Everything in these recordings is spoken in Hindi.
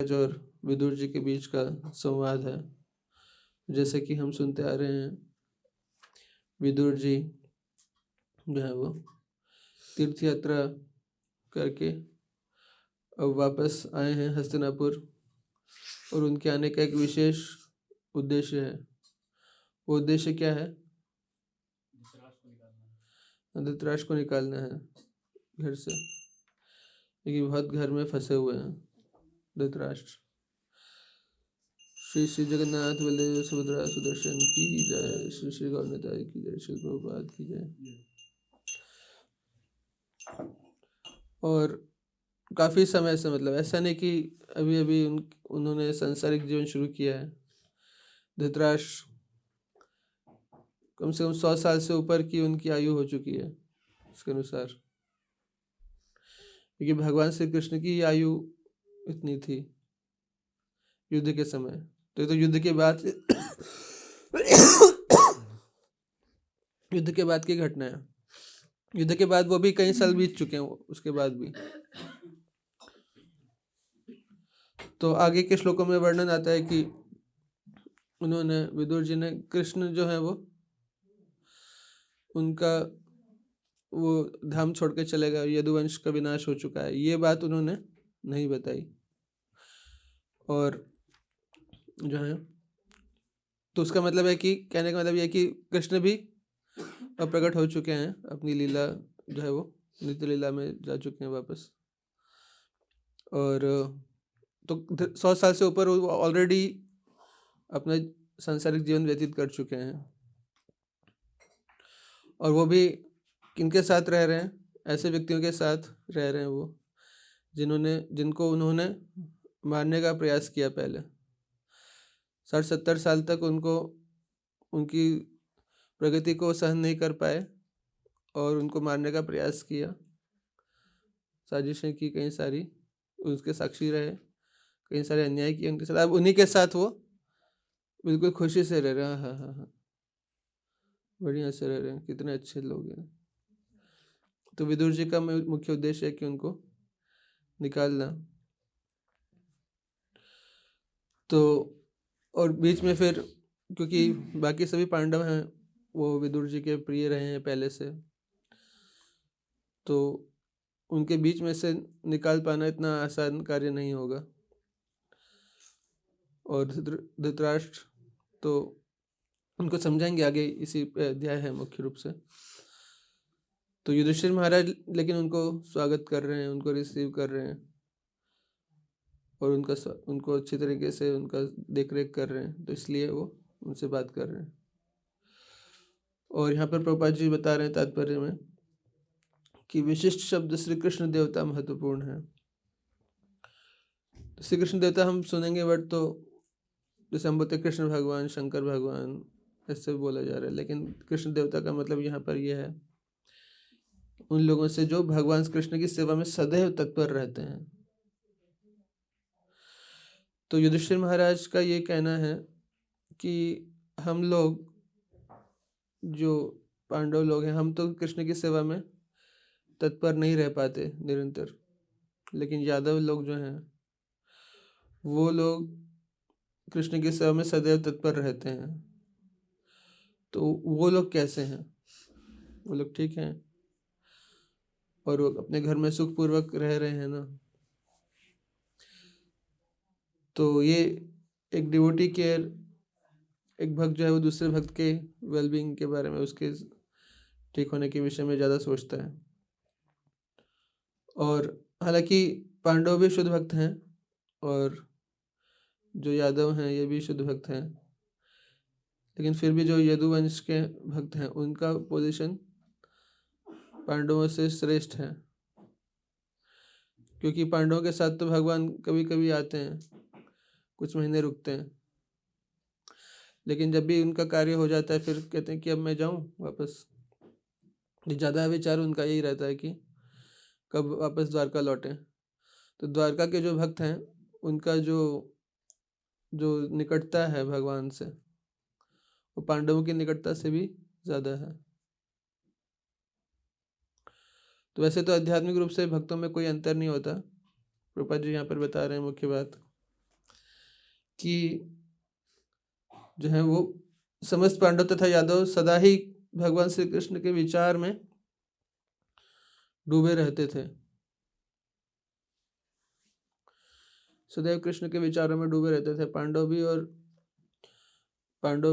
और विदुर जी के बीच का संवाद है। जैसे कि हम सुनते आ रहे हैं, विदुर जी जो है वो तीर्थ यात्रा करके अब वापस आए हैं हस्तिनापुर, और उनके आने का एक विशेष उद्देश्य है। वो उद्देश्य क्या है? धृतराष्ट्र को निकालना है घर से, क्योंकि बहुत घर में फंसे हुए हैं धृतराष्ट्र। श्री श्री जगन्नाथ बलदेव सुभद्रा सुदर्शन की जय, श्री श्री गौरताई की जय, श्री प्रभुपाद की जय। और काफ़ी समय से, मतलब ऐसा नहीं कि अभी अभी उन्होंने सांसारिक जीवन शुरू किया है। धृतराष्ट्र कम से कम 100 साल से ऊपर की उनकी आयु हो चुकी है इसके अनुसार, क्योंकि भगवान श्री कृष्ण की आयु इतनी थी युद्ध के समय। तो ये तो युद्ध के बाद युद्ध के बाद की घटना है। युद्ध के बाद वो भी कई साल बीत चुके हैं उसके बाद भी। तो आगे के श्लोकों में वर्णन आता है कि उन्होंने, विदुर जी ने, कृष्ण जो है वो उनका वो धाम छोड़ के चले गए, यदुवंश का विनाश हो चुका है, ये बात उन्होंने नहीं बताई। और जो है तो उसका मतलब है कि, कहने का मतलब यह है कि कृष्ण भी अब प्रकट हो चुके हैं, अपनी लीला जो है वो नित्य लीला में जा चुके हैं वापस। और तो 100 साल से ऊपर वो ऑलरेडी अपना सांसारिक जीवन व्यतीत कर चुके हैं। और वो भी किनके साथ रह रहे हैं? ऐसे व्यक्तियों के साथ रह रहे हैं वो जिनको उन्होंने मारने का प्रयास किया पहले। 60-70 साल तक उनकी प्रगति को सहन नहीं कर पाए और उनको मारने का प्रयास किया, साजिशें की कई सारी, उसके साक्षी रहे, कई सारे अन्याय किए उनके साथ। अब उन्हीं के साथ वो बिल्कुल खुशी से रह रहे हैं। हाँ हाँ हाँ, बढ़िया से रह रहे हैं, कितने अच्छे लोग हैं। तो विदुर जी का मुख्य उद्देश्य है कि उनको निकालना। तो और बीच में फिर, क्योंकि बाकी सभी पांडव हैं वो विदुर जी के प्रिय रहे हैं पहले से, तो उनके बीच में से निकाल पाना इतना आसान कार्य नहीं होगा। और धृतराष्ट्र तो उनको समझाएंगे आगे, इसी अध्याय है मुख्य रूप से। तो युधिष्ठिर महाराज लेकिन उनको स्वागत कर रहे हैं, उनको रिसीव कर रहे हैं, और उनको अच्छी तरीके से उनका देख रेख कर रहे हैं, तो इसलिए वो उनसे बात कर रहे हैं। और यहाँ पर प्रभुपाद जी बता रहे हैं तात्पर्य में कि विशिष्ट शब्द श्री कृष्ण देवता महत्वपूर्ण है। श्री कृष्ण देवता हम सुनेंगे वर्ड तो जैसे हम बोलते कृष्ण भगवान, शंकर भगवान, ऐसे बोला जा रहा है, लेकिन कृष्ण देवता का मतलब यहाँ पर यह है उन लोगों से जो भगवान कृष्ण की सेवा में सदैव तत्पर रहते हैं। तो युधिष्ठिर महाराज का ये कहना है कि हम लोग जो पांडव लोग हैं, हम तो कृष्ण की सेवा में तत्पर नहीं रह पाते निरंतर, लेकिन यादव लोग जो हैं वो लोग कृष्ण की सेवा में सदैव तत्पर रहते हैं। तो वो लोग कैसे हैं? वो लोग ठीक हैं और वो अपने घर में सुखपूर्वक रह रहे हैं ना। तो ये एक डिवोटी केयर, एक भक्त जो है वो दूसरे भक्त के वेलबींग के बारे में, उसके ठीक होने के विषय में ज़्यादा सोचता है। और हालांकि पांडव भी शुद्ध भक्त हैं और जो यादव हैं ये भी शुद्ध भक्त हैं, लेकिन फिर भी जो यदुवंश के भक्त हैं उनका पोजीशन पांडवों से श्रेष्ठ है, क्योंकि पांडवों के साथ तो भगवान कभी कभी आते हैं, कुछ महीने रुकते हैं, लेकिन जब भी उनका कार्य हो जाता है फिर कहते हैं कि अब मैं जाऊं वापस। ज़्यादा विचार उनका यही रहता है कि कब वापस द्वारका लौटें। तो द्वारका के जो भक्त हैं उनका जो निकटता है भगवान से वो पांडवों की निकटता से भी ज़्यादा है। तो वैसे तो आध्यात्मिक रूप से भक्तों में कोई अंतर नहीं होता, प्रभुपाद जी यहाँ पर बता रहे हैं मुख्य बात। कि जो है वो समस्त पांडव तथा यादव सदा ही भगवान श्री कृष्ण के विचार में डूबे रहते थे, सदैव कृष्ण के विचारों में डूबे रहते थे, पांडव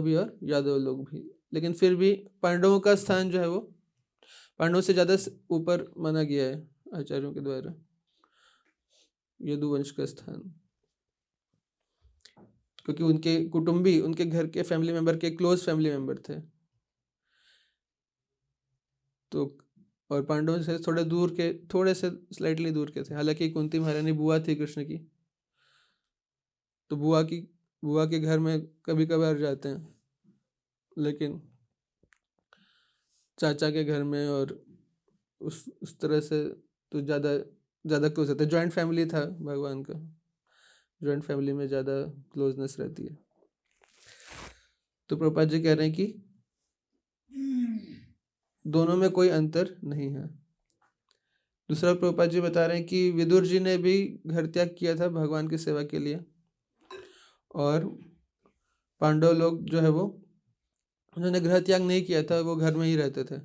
भी और यादव लोग भी। लेकिन फिर भी पांडवों का स्थान जो है वो पांडवों से ज्यादा ऊपर माना गया है आचार्यों के द्वारा, यदुवंश का स्थान, क्योंकि उनके कुटुंबी उनके घर के फैमिली मेंबर के क्लोज फैमिली मेंबर थे। तो और पांडवों से थोड़े से स्लाइटली दूर के थे। हालांकि कुंती महारानी बुआ थी कृष्ण की, तो बुआ के घर में कभी कभार जाते हैं, लेकिन चाचा के घर में और उस तरह से तो ज़्यादा क्लोज रहते। जॉइंट फैमिली था भगवान का, जॉइंट फैमिली में ज़्यादा क्लोजनेस रहती है। तो प्रभुपाद जी कह रहे हैं कि दोनों में कोई अंतर नहीं है। दूसरा प्रभुपाद जी बता रहे हैं कि विदुर जी ने भी घर त्याग किया था भगवान की सेवा के लिए, और पांडव लोग जो है वो उन्होंने गृह त्याग नहीं किया था, वो घर में ही रहते थे,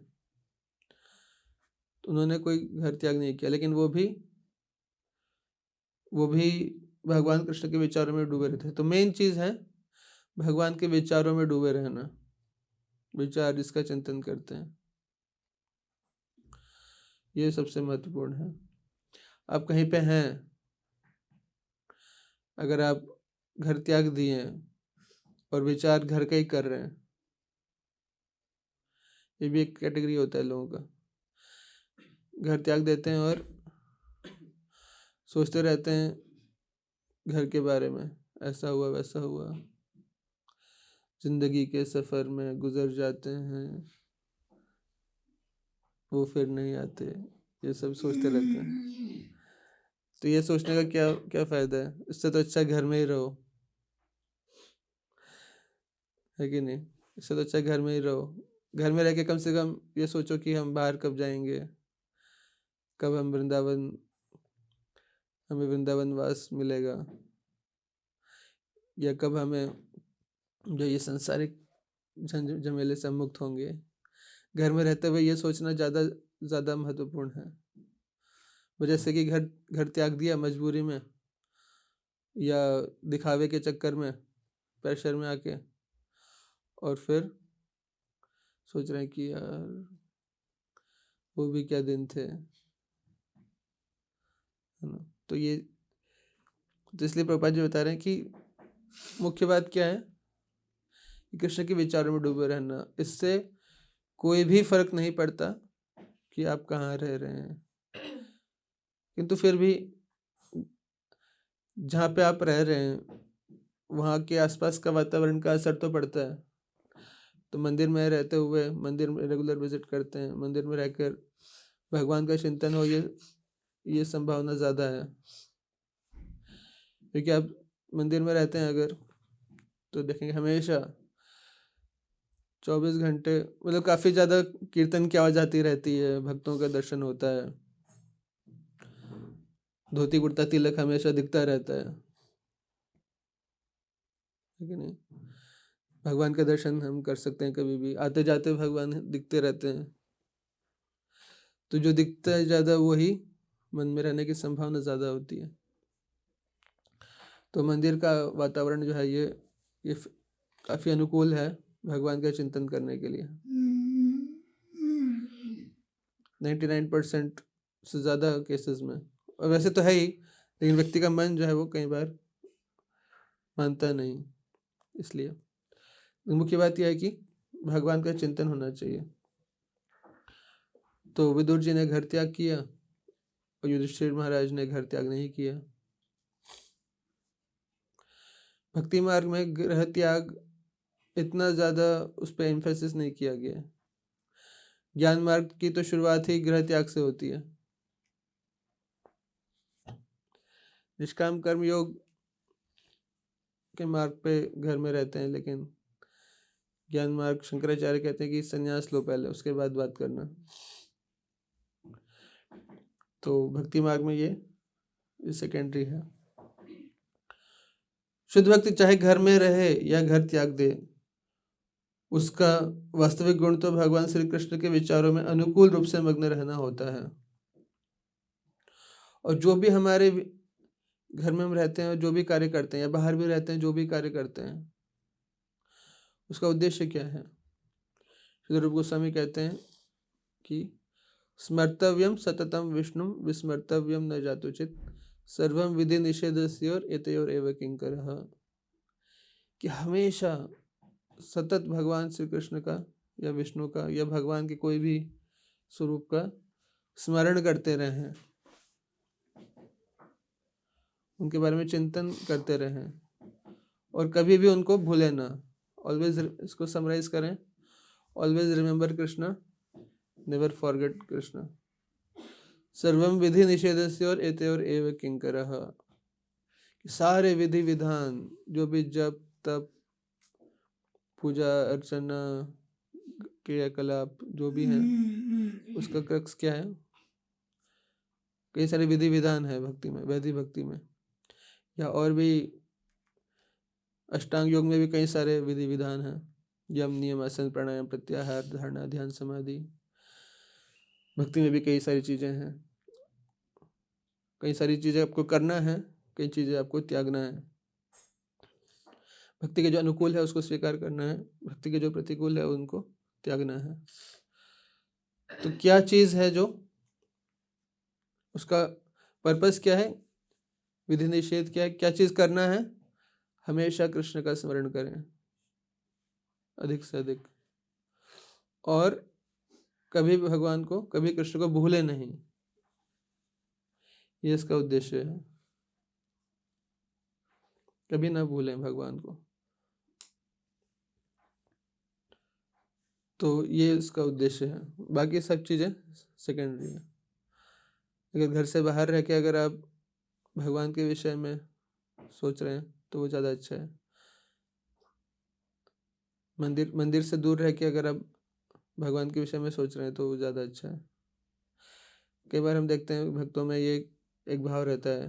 तो उन्होंने कोई घर त्याग नहीं किया, लेकिन वो भी भगवान कृष्ण के विचारों में डूबे रहते। तो मेन चीज है भगवान के विचारों में डूबे रहना, विचार जिसका चिंतन करते हैं, ये सबसे महत्वपूर्ण है। आप कहीं पे हैं, अगर आप घर त्याग दिए और विचार घर का ही कर रहे हैं, ये भी एक कैटेगरी होता है लोगों का। घर त्याग देते हैं और सोचते रहते हैं घर के बारे में, ऐसा हुआ वैसा हुआ, जिंदगी के सफर में गुजर जाते हैं, वो फिर नहीं आते, ये सब सोचते रहते हैं। तो ये सोचने का क्या क्या फायदा है? इससे तो अच्छा घर में ही रहो, है कि नहीं? इससे तो अच्छा घर में ही रहो। घर में रह के कम से कम ये सोचो कि हम बाहर कब जाएंगे, कब हमें वृंदावन वास मिलेगा, या कब हमें जो ये सांसारिक झमेले से मुक्त होंगे। घर में रहते हुए ये सोचना ज़्यादा महत्वपूर्ण है। वो जैसे कि घर त्याग दिया मजबूरी में या दिखावे के चक्कर में, प्रेशर में आके, और फिर सोच रहे हैं कि यार वो भी क्या दिन थे, है ना? तो इसलिए प्रभुपाद जी बता रहे हैं कि मुख्य बात क्या है कि कृष्ण के विचारों में डूबे रहना। इससे कोई भी फर्क नहीं पड़ता कि आप कहाँ रह रहे हैं, किंतु फिर भी जहाँ पे आप रह रहे हैं वहाँ के आसपास का वातावरण का असर तो पड़ता है। तो मंदिर में रहते हुए मंदिर में रेगुलर विजिट करते हैं, मंदिर में रहकर भगवान का चिंतन हो, ये संभावना ज़्यादा है। क्योंकि आप मंदिर में रहते हैं अगर, तो देखेंगे हमेशा 24 घंटे मतलब काफ़ी ज़्यादा कीर्तन की आवाज़ आती रहती है, भक्तों का दर्शन होता है, धोती कुर्ता तिलक हमेशा दिखता रहता है कि नहीं? भगवान का दर्शन हम कर सकते हैं कभी भी, आते जाते भगवान दिखते रहते हैं। तो जो दिखता है ज़्यादा वही मन में रहने की संभावना ज़्यादा होती है। तो मंदिर का वातावरण जो है ये काफ़ी अनुकूल है भगवान का चिंतन करने के लिए। 99% से ज़्यादा केसेस में, और वैसे तो है ही, लेकिन व्यक्ति का मन जो है वो कई बार मानता नहीं। इसलिए मुख्य बात यह है कि भगवान का चिंतन होना चाहिए। तो विदुर जी ने घर त्याग किया और युधिष्ठिर महाराज ने घर त्याग नहीं किया। भक्ति मार्ग में गृह त्याग इतना ज़्यादा उस पर एम्फेसिस नहीं किया गया। ज्ञान मार्ग की तो शुरुआत ही गृह त्याग से होती है। निष्काम कर्म योग के मार्ग पे घर में रहते हैं, लेकिन ज्ञान मार्ग शंकराचार्य कहते हैं कि संन्यास लो पहले, उसके बाद बात करना। तो भक्ति मार्ग में ये सेकेंडरी है। शुद्ध भक्ति चाहे घर में रहे या घर त्याग दे, उसका वास्तविक गुण तो भगवान श्री कृष्ण के विचारों में अनुकूल रूप से मग्न रहना होता है। और जो भी हमारे घर में हम रहते हैं और जो भी कार्य करते हैं या बाहर भी रहते हैं जो भी कार्य करते हैं, उसका उद्देश्य क्या है? श्री रूप गोस्वामी कहते हैं कि स्मर्तव्यम सततम विष्णु विस्मर्तव्यम न जातुचित सर्वम विधि निषेधस्योर एतयोर एव किंकरः, कि हमेशा सतत भगवान श्री कृष्ण का या विष्णु का या भगवान के कोई भी स्वरूप का स्मरण करते रहें, उनके बारे में चिंतन करते रहें और कभी भी उनको भूलें ना। ऑलवेज, इसको समराइज करें, always remember Krishna, never forget Krishna. सर्वम विधि निषेधस्य और एतयोर एव किंकरः, सारे विधि विधान जो भी जप तप पूजा अर्चना क्रियाकलाप जो भी हैं, उसका क्रक्स क्या है? कई सारे विधि विधान है भक्ति में, वैदिक भक्ति में, या और भी अष्टांग योग में भी कई सारे विधि विधान हैं। यम नियम आसन प्राणायाम प्रत्याहार धारणा ध्यान समाधि, भक्ति में भी कई सारी चीजें हैं। कई सारी चीजें आपको करना है, कई चीजें आपको त्यागना है। भक्ति के जो अनुकूल है उसको स्वीकार करना है, भक्ति के जो प्रतिकूल है उनको त्यागना है। तो क्या चीज है जो, उसका पर्पस क्या है, विधि निषेध क्या है, क्या चीज करना है? हमेशा कृष्ण का स्मरण करें अधिक से अधिक, और कभी भगवान को, कभी कृष्ण को भूले नहीं, ये इसका उद्देश्य है। कभी ना भूलें भगवान को, तो ये इसका उद्देश्य है। बाकी सब चीजें सेकेंडरी है। अगर घर से बाहर रह के अगर आप भगवान के विषय में सोच रहे हैं तो वो ज़्यादा अच्छा है। मंदिर से दूर रह के अगर आप भगवान के विषय में सोच रहे हैं तो वो ज़्यादा अच्छा है। कई बार हम देखते हैं भक्तों में ये एक भाव रहता है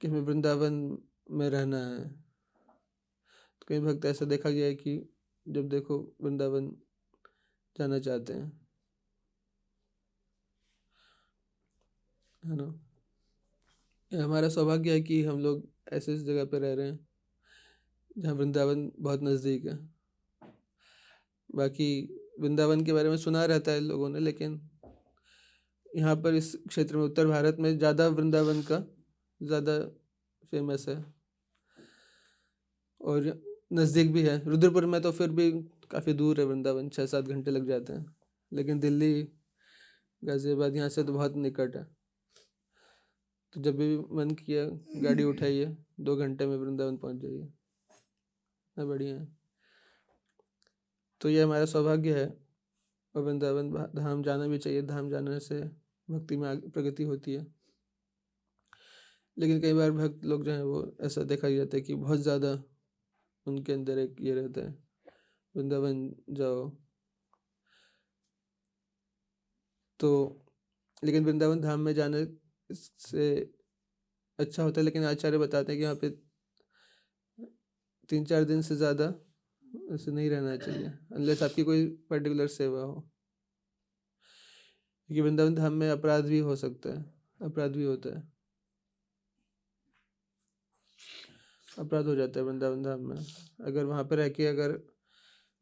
कि हमें वृंदावन में रहना है। तो कई भक्त ऐसा देखा गया है कि जब देखो वृंदावन जाना चाहते हैं, है ना। ये हमारा सौभाग्य है कि हम लोग ऐसे इस जगह पे रह रहे हैं जहाँ वृंदावन बहुत नज़दीक है। बाकी वृंदावन के बारे में सुना रहता है लोगों ने, लेकिन यहाँ पर इस क्षेत्र में उत्तर भारत में ज़्यादा वृंदावन का ज़्यादा फेमस है और नज़दीक भी है। रुद्रपुर में तो फिर भी काफ़ी दूर है वृंदावन, 6-7 घंटे लग जाते हैं, लेकिन दिल्ली गाज़ियाबाद यहाँ से तो बहुत निकट है। तो जब भी मन किया गाड़ी उठाइए, 2 घंटे में वृंदावन पहुँच जाइए, ना बढ़िया है। तो ये हमारा सौभाग्य है और वृंदावन धाम जाना भी चाहिए। धाम जाने से भक्ति में आगे प्रगति होती है। लेकिन कई बार भक्त लोग जो हैं वो ऐसा देखा जाता है कि बहुत ज़्यादा उनके अंदर एक ये रहता है, वृंदावन जाओ। तो लेकिन वृंदावन धाम में जाने से अच्छा होता है, लेकिन आचार्य बताते हैं कि यहाँ पे 3-4 दिन से ज़्यादा ऐसे नहीं रहना चाहिए अनलेस आपकी कोई पर्टिकुलर सेवा हो, क्योंकि वृंदावन धाम में अपराध भी हो सकता है, अपराध भी होता है, अपराध हो जाता है वृंदावन धाम में। अगर वहाँ पर रह के अगर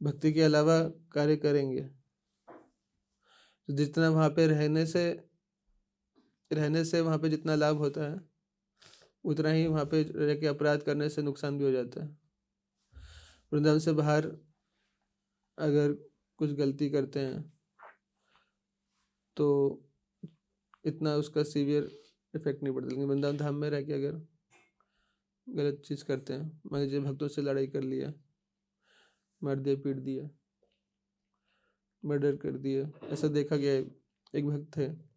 भक्ति के अलावा कार्य करेंगे तो जितना वहाँ पे रहने से वहाँ पे जितना लाभ होता है उतना ही वहाँ पे रह के अपराध करने से नुकसान भी हो जाता है। वृंदावन से बाहर अगर कुछ गलती करते हैं तो इतना उसका सीवियर इफेक्ट नहीं पड़ता, लेकिन वृंदावन धाम में रह के अगर गलत चीज़ करते हैं, मान लीजिए भक्तों से लड़ाई कर लिया, मार दिया, पीट दिया, मर्डर कर दिया, ऐसा देखा गया है। एक भक्त थे,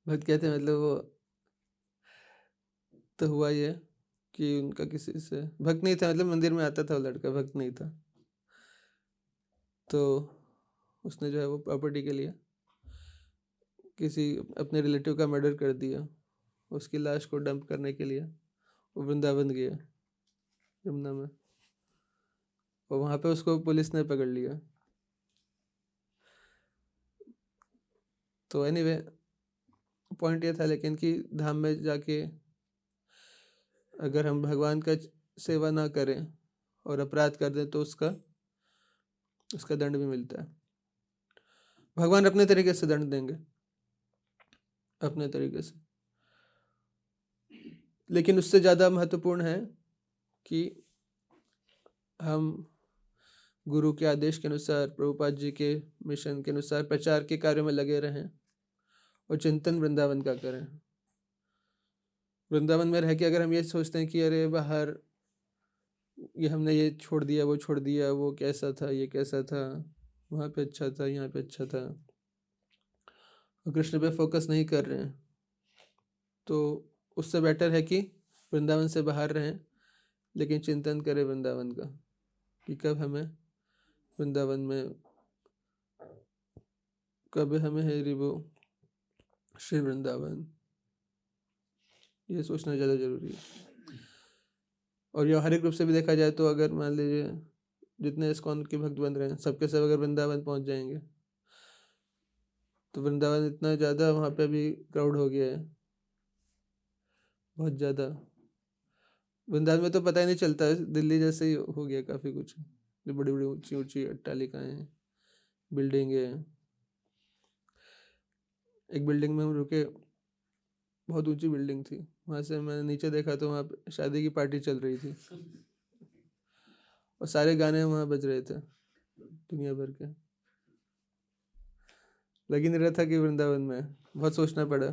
भक्त कहते हैं मतलब वो तो हुआ ये कि उनका किसी से भक्त नहीं था, मतलब मंदिर में आता था वो लड़का, भक्त नहीं था। तो उसने जो है वो प्रॉपर्टी के लिए किसी अपने रिलेटिव का मर्डर कर दिया। उसकी लाश को डंप करने के लिए वो वृंदावन गया यमुना में, और वहाँ पे उसको पुलिस ने पकड़ लिया। तो एनीवे पॉइंट ये था लेकिन कि धाम में जाके अगर हम भगवान का सेवा ना करें और अपराध कर दें तो उसका दंड भी मिलता है। भगवान अपने तरीके से दंड देंगे, अपने तरीके से, लेकिन उससे ज़्यादा महत्वपूर्ण है कि हम गुरु के आदेश के अनुसार, प्रभुपाद जी के मिशन के अनुसार प्रचार के कार्यों में लगे रहें और चिंतन वृंदावन का करें। वृंदावन में रह के अगर हम ये सोचते हैं कि अरे बाहर ये हमने ये छोड़ दिया, वो छोड़ दिया, वो कैसा था, ये कैसा था, वहाँ पे अच्छा था, यहाँ पे अच्छा था, और कृष्ण पे फोकस नहीं कर रहे हैं, तो उससे बेटर है कि वृंदावन से बाहर रहें लेकिन चिंतन करें वृंदावन का कि कब हमें है रिबो श्री वृंदावन, ये सोचना ज़्यादा जरूरी है। और व्यवहारिक रूप से भी देखा जाए तो अगर मान लीजिए जितने इस्कॉन के भक्त बन रहे हैं सबके सब अगर वृंदावन पहुंच जाएंगे तो वृंदावन इतना ज़्यादा वहाँ पे भी क्राउड हो गया है, बहुत ज़्यादा। वृंदावन में तो पता ही नहीं चलता है, दिल्ली जैसे ही हो गया काफ़ी कुछ, जो बड़ी बड़ी ऊंची ऊंची अट्टालिकाएँ हैं, बिल्डिंगें हैं। एक बिल्डिंग में हम रुके, बहुत ऊंची बिल्डिंग थी, वहाँ से मैंने नीचे देखा तो वहाँ पे शादी की पार्टी चल रही थी और सारे गाने वहाँ बज रहे थे दुनिया भर के। लगी नहीं रहा था कि वृंदावन में, बहुत सोचना पड़ा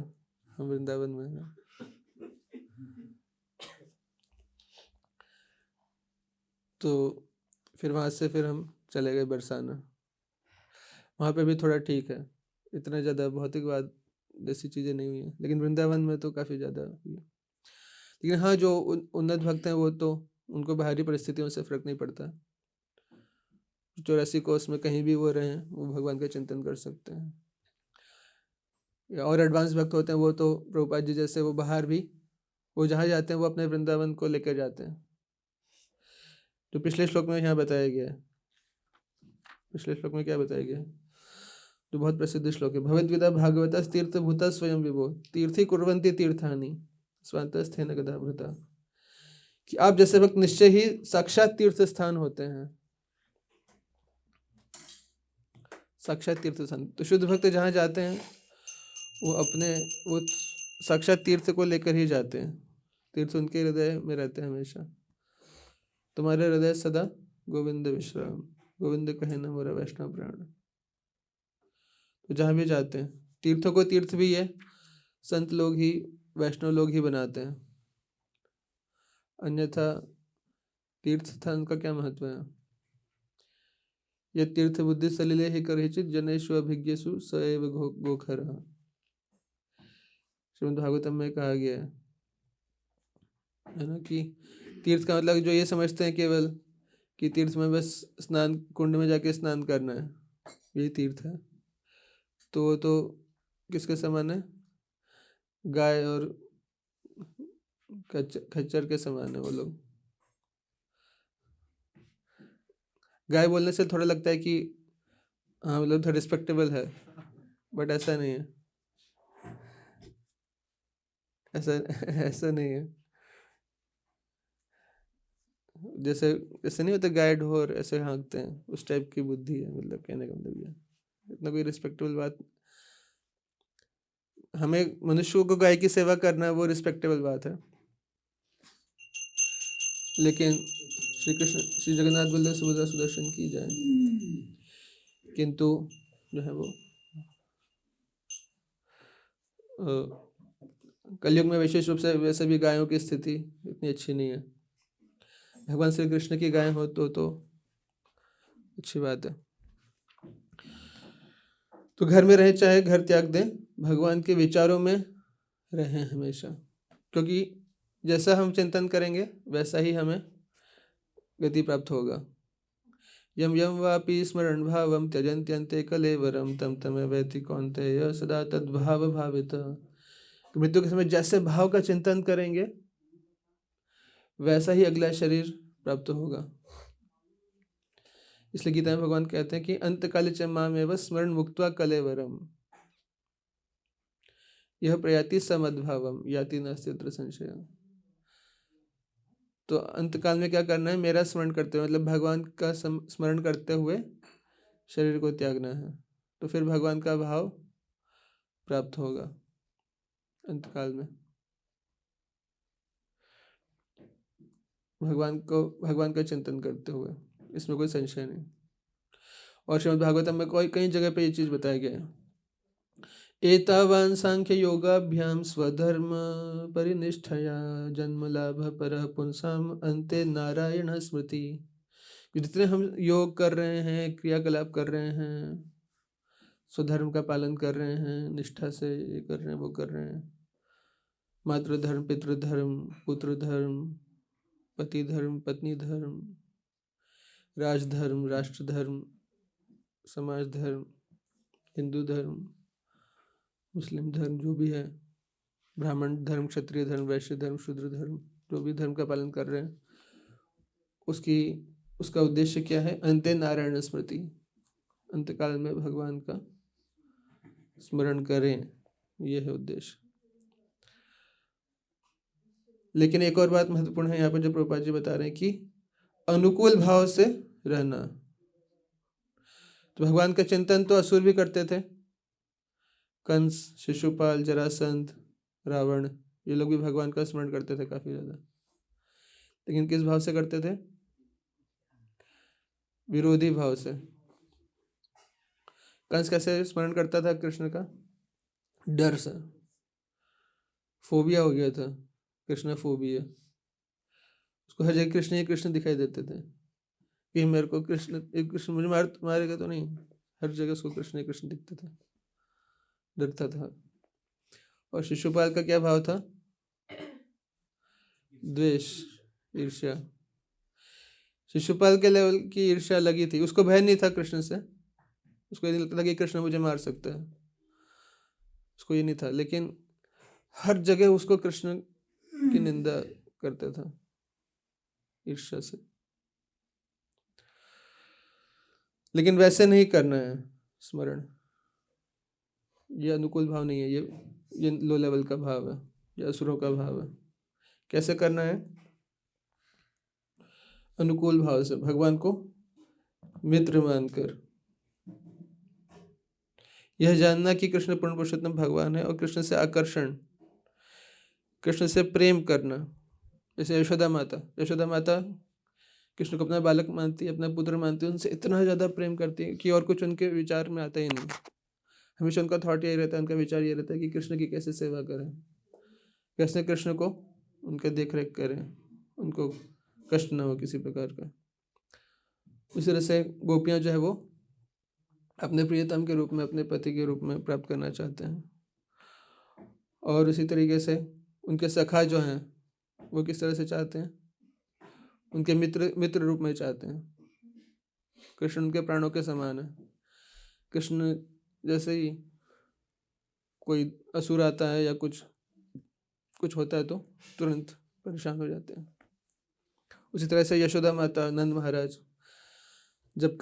हम वृंदावन में हैं। तो फिर वहाँ से फिर हम चले गए बरसाना, वहाँ पे भी थोड़ा ठीक है, इतना ज़्यादा भौतिकवाद जैसी चीज़ें नहीं हुई हैं, लेकिन वृंदावन में तो काफ़ी ज़्यादा हुई। लेकिन हाँ, जो उन्नत भक्त हैं वो तो उनको बाहरी परिस्थितियों से फ़र्क नहीं पड़ता, 84 कोस में कहीं भी वो रहें वो भगवान का चिंतन कर सकते हैं। या और एडवांस भक्त होते हैं वो तो प्रभुपाद जी जैसे, वो बाहर भी, वो जहाँ जाते हैं वो अपने वृंदावन को लेकर जाते हैं, जो पिछले श्लोक में यहाँ बताया गया है। पिछले श्लोक में क्या बताया गया है, जो बहुत प्रसिद्ध श्लोक है, भगवद्गीता भागवता तीर्थ भूता स्वयं विभो तीर्थी कुर्वन्ति तीर्थानि स्वान्तस्थेन गदाभृता, कि आप जैसे भक्त निश्चय ही साक्षात तीर्थ स्थान होते हैं, साक्षात तीर्थ स्थान। तो शुद्ध भक्त जहाँ जाते हैं वो साक्षात तीर्थ को लेकर ही जाते हैं, तीर्थ उनके हृदय में रहते हैं हमेशा। तुम्हारे हृदय सदा गोविंद विश्राम, गोविंद कहे न मोरा वैष्णव प्राण। तो जहाँ भी जाते हैं, तीर्थों को तीर्थ भी ये संत लोग ही, वैष्णव लोग ही बनाते हैं, अन्यथा तीर्थ स्थान का क्या महत्व है। ये तीर्थ बुद्धि सलिले ही करहिचित जनेषु अभिज्ञेषु स एव गोखरः, श्रीमद् भागवतम में कहा गया है ना, कि तीर्थ का मतलब जो ये समझते हैं केवल कि तीर्थ में बस स्नान, कुंड में जाके स्नान करना है, यही तीर्थ है, तो वो तो किसके समान है, गाय और खच्चर के समान है वो लोग। गाय बोलने से थोड़ा लगता है कि हाँ मतलब थोड़ा रिस्पेक्टेबल है, बट ऐसा नहीं है, ऐसा नहीं है। जैसे ऐसे नहीं होता गाय ढोर ऐसे हाँकते हैं, उस टाइप की बुद्धि है, मतलब कहने का मतलब ये, इतना कोई रिस्पेक्टेबल बात। हमें मनुष्यों को गाय की सेवा करना वो रिस्पेक्टेबल बात है, लेकिन श्री कृष्ण श्री जगन्नाथ बल्लभ सुभद्रा सुदर्शन की जाए, किंतु जो है वो कलयुग में विशेष रूप से वैसे भी गायों की स्थिति इतनी अच्छी नहीं है। भगवान श्री कृष्ण की गाय हो तो अच्छी बात है। तो घर में रहे चाहे घर त्याग दें, भगवान के विचारों में रहें हमेशा, क्योंकि जैसा हम चिंतन करेंगे वैसा ही हमें गति प्राप्त होगा। यम यम वापि स्मरण भावम त्यजन्त्यन्ते कलेवरम तम तमेवैति कौन्तेय सदा तद्भाव भावित। मृत्यु के समय जैसे भाव का चिंतन करेंगे वैसा ही अगला शरीर प्राप्त होगा। इसलिए गीता में भगवान कहते हैं कि अंतकाले च मामेव स्मरण मुक्त्वा कलेवरम यह प्रयाति समद्भावम याति नास्ति तत्र संशय। तो अंतकाल में क्या करना है? मेरा स्मरण करते हुए, मतलब भगवान का स्मरण करते हुए शरीर को त्यागना है। तो फिर भगवान का भाव प्राप्त होगा अंतकाल में। भगवान का चिंतन करते हुए, इसमें कोई संशय नहीं। और श्रीमद् भागवतम में कई जगह पे ये चीज बताया गया है। एतावान सांख्य योगाभ्याम स्वधर्म परिनिष्ठया जन्म लाभ पर पुंसाम अंते नारायण स्मृति। जितने हम योग कर रहे हैं, क्रियाकलाप कर रहे हैं, स्वधर्म का पालन कर रहे हैं, निष्ठा से ये कर रहे हैं, वो कर रहे हैं, मातृधर्म, पितृधर्म, पुत्र धर्म, पति धर्म, पत्नी धर्म, राजधर्म, राष्ट्र धर्म, समाज धर्म, हिंदू धर्म, मुस्लिम धर्म, जो भी है, ब्राह्मण धर्म, क्षत्रिय धर्म, वैश्य धर्म, शूद्र धर्म, जो भी धर्म का पालन कर रहे हैं, उसका उद्देश्य क्या है? अंते नारायण स्मृति, अंतकाल में भगवान का स्मरण करें, यह है उद्देश्य। लेकिन एक और बात महत्वपूर्ण है यहाँ पर जो प्रभुपाद जी बता रहे हैं कि अनुकूल भाव से रहना। तो भगवान का चिंतन तो असुर भी करते थे, कंस, शिशुपाल, जरासंध, रावण, ये लोग भी भगवान का स्मरण करते थे काफी ज्यादा। लेकिन किस भाव से करते थे? विरोधी भाव से। कंस कैसे स्मरण करता था कृष्ण का? डर से, फोबिया हो गया था, कृष्ण फोबिया। उसको हर जगह कृष्ण ही कृष्ण दिखाई देते थे कि मेरे को कृष्ण मुझे मारेगा तो नहीं, हर जगह उसको कृष्ण ही कृष्ण दिखते थे, डरता था। और शिशुपाल का क्या भाव था? द्वेष, ईर्ष्या। शिशुपाल के लेवल की ईर्ष्या लगी थी, उसको भय नहीं था कृष्ण से, उसको ये नहीं लगता था कि कृष्ण मुझे मार सकता है, उसको ये नहीं था। लेकिन हर जगह उसको कृष्ण की निंदा करता था ईर्ष्या से। लेकिन वैसे नहीं करना है स्मरण, ये अनुकूल भाव नहीं है, ये लो लेवल का भाव है, ये असुरों का भाव है। कैसे करना है? अनुकूल भाव से, भगवान को मित्र मानकर, यह जानना कि कृष्ण पूर्ण पुरुषोत्तम भगवान है, और कृष्ण से आकर्षण, कृष्ण से प्रेम करना। जैसे यशोदा माता कृष्ण को अपना बालक मानती है, अपना पुत्र मानती है, उनसे इतना ज़्यादा प्रेम करती है कि और कुछ उनके विचार में आता ही नहीं। हमेशा उनका थॉट यही रहता है, उनका विचार ये रहता है कि कृष्ण की कैसे सेवा करें, कैसे कृष्ण को उनके देख रेख करें, उनको कष्ट ना हो किसी प्रकार का। उसी तरह से गोपियाँ जो है वो अपने प्रियतम के रूप में, अपने पति के रूप में प्राप्त करना चाहते हैं। और उसी तरीके से उनके सखा जो हैं वो किस तरह से चाहते हैं? उनके मित्र रूप में चाहते हैं। कृष्ण उनके प्राणों के समान है। कृष्ण जैसे ही कोई असुर आता है या कुछ होता है तो तुरंत परेशान हो जाते हैं। उसी तरह से यशोदा माता, नंद महाराज, जब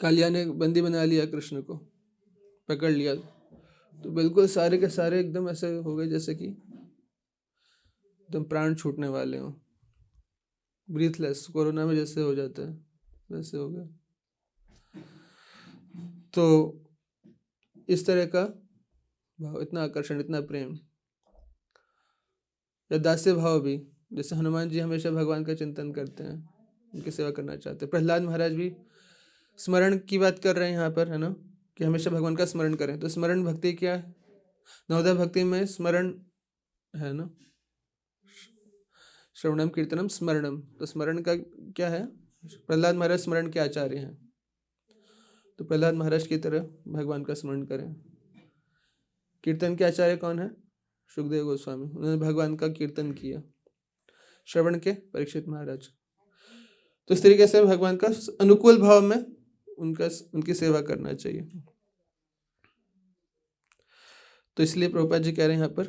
कालिया ने बंदी बना लिया, कृष्ण को पकड़ लिया, तो बिल्कुल सारे के सारे एकदम ऐसे हो गए जैसे कि एकदम प्राण छूटने वाले हों, ब्रीथलेस, कोरोना में जैसे हो जाता है वैसे हो गए। तो इस तरह का भाव, इतना आकर्षण, इतना प्रेम, या दास्य भाव भी, जैसे हनुमान जी हमेशा भगवान का चिंतन करते हैं, उनकी सेवा करना चाहते हैं। प्रहलाद महाराज भी स्मरण की बात कर रहे हैं यहाँ पर, है ना, कि हमेशा भगवान का स्मरण करें। तो स्मरण भक्ति क्या है? नवोदय भक्ति में स्मरण है ना, श्रवणम कीर्तनम स्मरणम। तो स्मरण का क्या है? प्रहलाद महाराज स्मरण के आचार्य हैं, तो प्रहलाद महाराज की तरह भगवान का स्मरण करें। कीर्तन के आचार्य कौन है? सुखदेव गोस्वामी, उन्होंने भगवान का कीर्तन किया। श्रवण के परीक्षित महाराज। तो इस तरीके से भगवान का अनुकूल भाव में उनकी सेवा करना चाहिए। तो इसलिए प्रभुपाद जी कह रहे हैं यहाँ पर,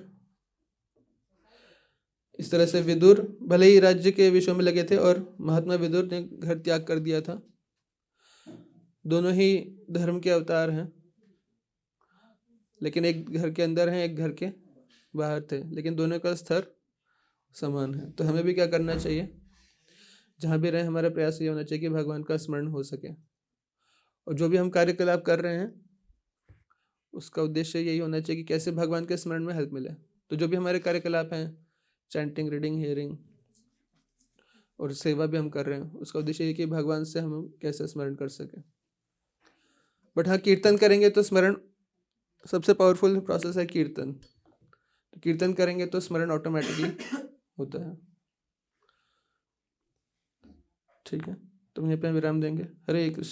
इस तरह से विदुर भले ही राज्य के विषयों में लगे थे और महात्मा विदुर ने घर त्याग कर दिया था। दोनों ही धर्म के अवतार हैं, लेकिन एक घर के अंदर हैं, एक घर के बाहर थे, लेकिन दोनों का स्तर समान है। तो हमें भी क्या करना चाहिए, जहाँ भी रहे हमारा प्रयास ये होना चाहिए कि भगवान का स्मरण हो सके, और जो भी हम कार्यकलाप कर रहे हैं उसका उद्देश्य यही होना चाहिए कि कैसे भगवान के स्मरण में हेल्प मिले। तो जो भी हमारे कार्यकलाप हैं, चैंटिंग, रीडिंग, हियरिंग और सेवा भी हम कर रहे हैं, उसका उद्देश्य ये कि भगवान से हम कैसे स्मरण कर सकें। बट हाँ, कीर्तन करेंगे तो स्मरण, सबसे पावरफुल प्रोसेस है कीर्तन। तो कीर्तन करेंगे तो स्मरण ऑटोमेटिकली होता है। ठीक है, तो यहीं पे विराम देंगे। हरे कृष्ण।